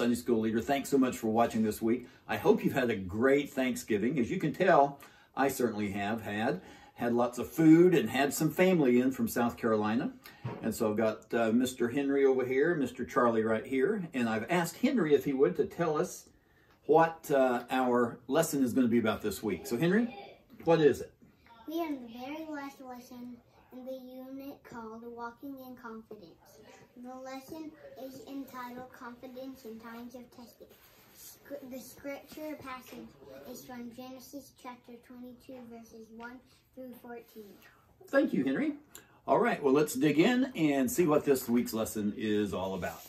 Sunday School Leader. Thanks so much for watching this week. I hope you've had a great Thanksgiving. As you can tell, I certainly have had lots of food and had some family in from South Carolina. And so I've got Mr. Henry over here, Mr. Charlie right here. And I've asked Henry, if he would, to tell us what our lesson is going to be about this week. So Henry, what is it? We are in the very last lesson in the unit called Walking in Confidence. The lesson is entitled Confidence in Times of Testing. The scripture passage is from Genesis chapter 22, verses 1 through 14. Thank you, Henry. All right, well, let's dig in and see what this week's lesson is all about.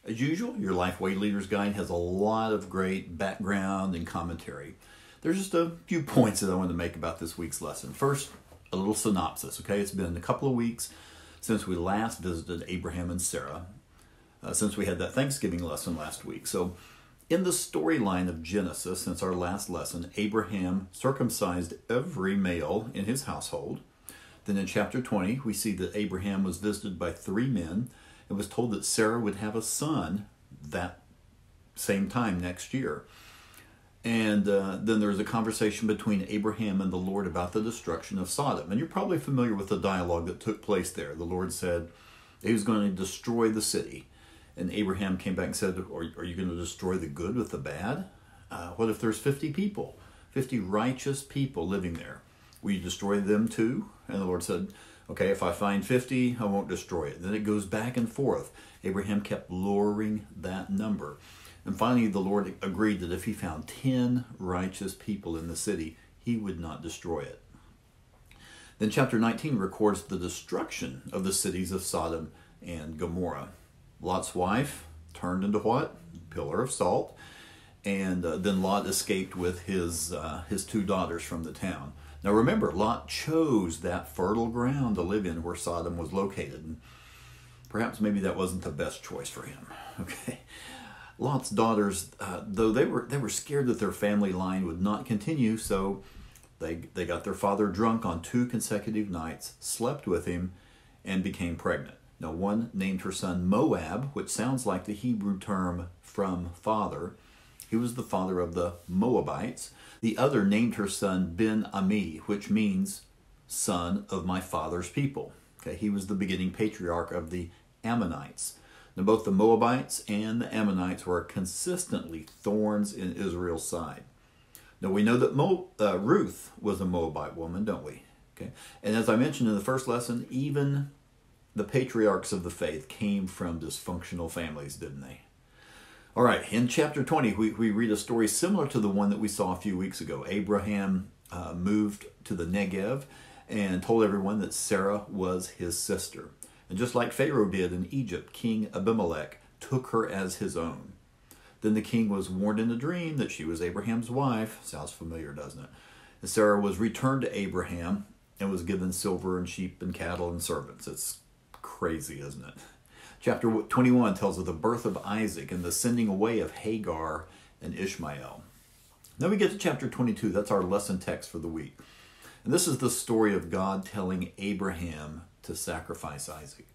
As usual, your LifeWay Leader's Guide has a lot of great background and commentary. There's just a few points that I want to make about this week's lesson. First, a little synopsis, okay? It's been a couple of weeks since we last visited Abraham and Sarah, since we had that Thanksgiving lesson last week. So in the storyline of Genesis, since our last lesson, Abraham circumcised every male in his household. Then in chapter 20, we see that Abraham was visited by 3 men and was told that Sarah would have a son that same time next year. And then there's a conversation between Abraham and the Lord about the destruction of Sodom. And you're probably familiar with the dialogue that took place there. The Lord said he was going to destroy the city. And Abraham came back and said, are you going to destroy the good with the bad? What if there's 50 people, 50 righteous people living there? Will you destroy them too? And the Lord said, okay, if I find 50, I won't destroy it. Then it goes back and forth. Abraham kept lowering that number. And finally, the Lord agreed that if he found 10 righteous people in the city, he would not destroy it. Then chapter 19 records the destruction of the cities of Sodom and Gomorrah. Lot's wife turned into what? Pillar of salt. And then Lot escaped with his 2 daughters from the town. Now remember, Lot chose that fertile ground to live in where Sodom was located. And perhaps maybe that wasn't the best choice for him. Okay. Lot's daughters, though they were scared that their family line would not continue, so they got their father drunk on 2 consecutive nights, slept with him, and became pregnant. Now, one named her son Moab, which sounds like the Hebrew term from father. He was the father of the Moabites. The other named her son Ben-Ami, which means son of my father's people. Okay, he was the beginning patriarch of the Ammonites. Now, both the Moabites and the Ammonites were consistently thorns in Israel's side. Now, we know that Ruth was a Moabite woman, don't we? Okay, and as I mentioned in the first lesson, even the patriarchs of the faith came from dysfunctional families, didn't they? All right, in chapter 20, we read a story similar to the one that we saw a few weeks ago. Abraham moved to the Negev and told everyone that Sarah was his sister. And just like Pharaoh did in Egypt, King Abimelech took her as his own. Then the king was warned in a dream that she was Abraham's wife. Sounds familiar, doesn't it? And Sarah was returned to Abraham and was given silver and sheep and cattle and servants. It's crazy, isn't it? Chapter 21 tells of the birth of Isaac and the sending away of Hagar and Ishmael. Then we get to chapter 22. That's our lesson text for the week. And this is the story of God telling Abraham to sacrifice Isaac.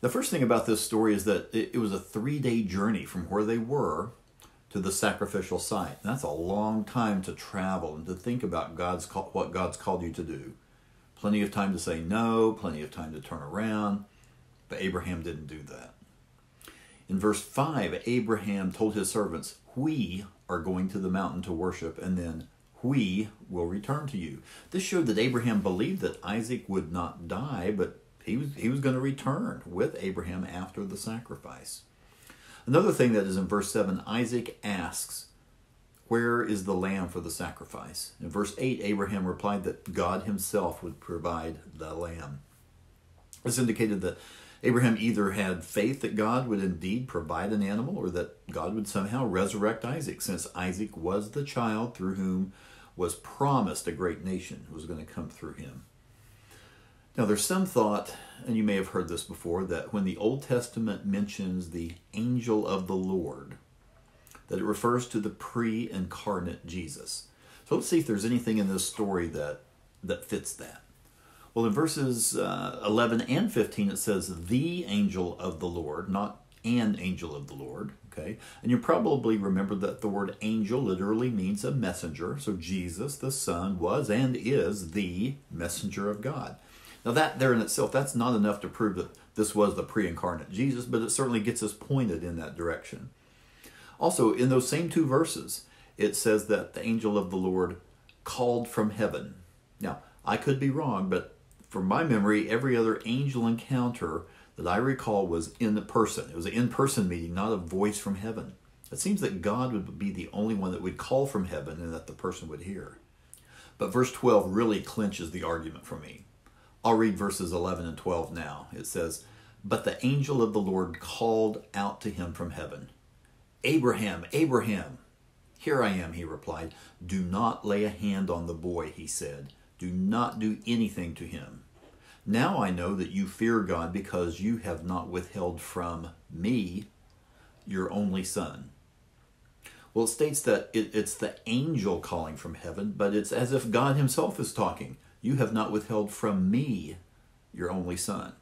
The first thing about this story is that it was a 3-day journey from where they were to the sacrificial site. And that's a long time to travel and to think about what God's called you to do. Plenty of time to say no, plenty of time to turn around, but Abraham didn't do that. In verse 5, Abraham told his servants, we are going to the mountain to worship, and then we will return to you. This showed that Abraham believed that Isaac would not die, but he was going to return with Abraham after the sacrifice. Another thing that is in verse 7, Isaac asks, where is the lamb for the sacrifice? In verse 8, Abraham replied that God himself would provide the lamb. This indicated that Abraham either had faith that God would indeed provide an animal or that God would somehow resurrect Isaac, since Isaac was the child through whom was promised a great nation was going to come through him. Now, there's some thought, and you may have heard this before, that when the Old Testament mentions the angel of the Lord, that it refers to the pre-incarnate Jesus. So let's see if there's anything in this story that fits that. Well, in verses 11 and 15, it says, the angel of the Lord, not an angel of the Lord, okay? And you probably remember that the word angel literally means a messenger. So Jesus, the Son, was and is the messenger of God. Now that there in itself, that's not enough to prove that this was the pre-incarnate Jesus, but it certainly gets us pointed in that direction. Also, in those same two verses, it says that the angel of the Lord called from heaven. Now, I could be wrong, but from my memory, every other angel encounter that I recall was in person. It was an in-person meeting, not a voice from heaven. It seems that God would be the only one that would call from heaven and that the person would hear. But verse 12 really clinches the argument for me. I'll read verses 11 and 12 now. It says, but the angel of the Lord called out to him from heaven, Abraham, Abraham. Here I am, he replied. Do not lay a hand on the boy, he said. Do not do anything to him. Now I know that you fear God because you have not withheld from me your only son. Well, it states that it's the angel calling from heaven, but it's as if God himself is talking. You have not withheld from me your only son.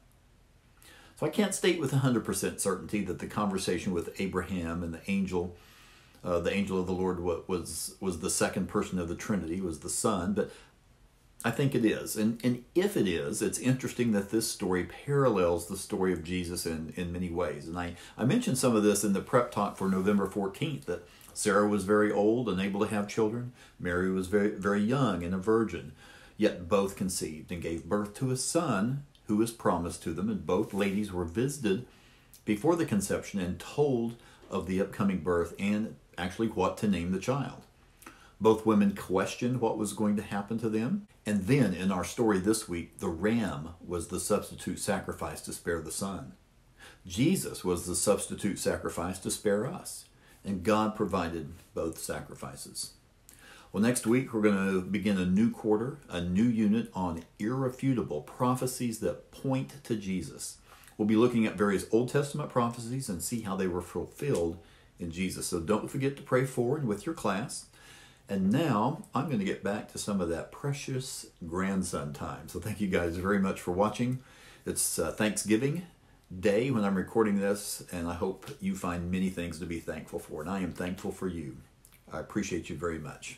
So I can't state with 100% certainty that the conversation with Abraham and the angel of the Lord was the second person of the Trinity, was the Son, but I think it is. And if it is, it's interesting that this story parallels the story of Jesus in many ways. And I mentioned some of this in the prep talk for November 14th, that Sarah was very old, unable to have children. Mary was very, very young and a virgin, yet both conceived and gave birth to a son who was promised to them. And both ladies were visited before the conception and told of the upcoming birth and actually what to name the child. Both women questioned what was going to happen to them. And then in our story this week, the ram was the substitute sacrifice to spare the son. Jesus was the substitute sacrifice to spare us. And God provided both sacrifices. Well, next week we're going to begin a new quarter, a new unit on irrefutable prophecies that point to Jesus. We'll be looking at various Old Testament prophecies and see how they were fulfilled in Jesus. So don't forget to pray for and with your class. And now I'm going to get back to some of that precious grandson time. So thank you guys very much for watching. It's Thanksgiving Day when I'm recording this, and I hope you find many things to be thankful for. And I am thankful for you. I appreciate you very much.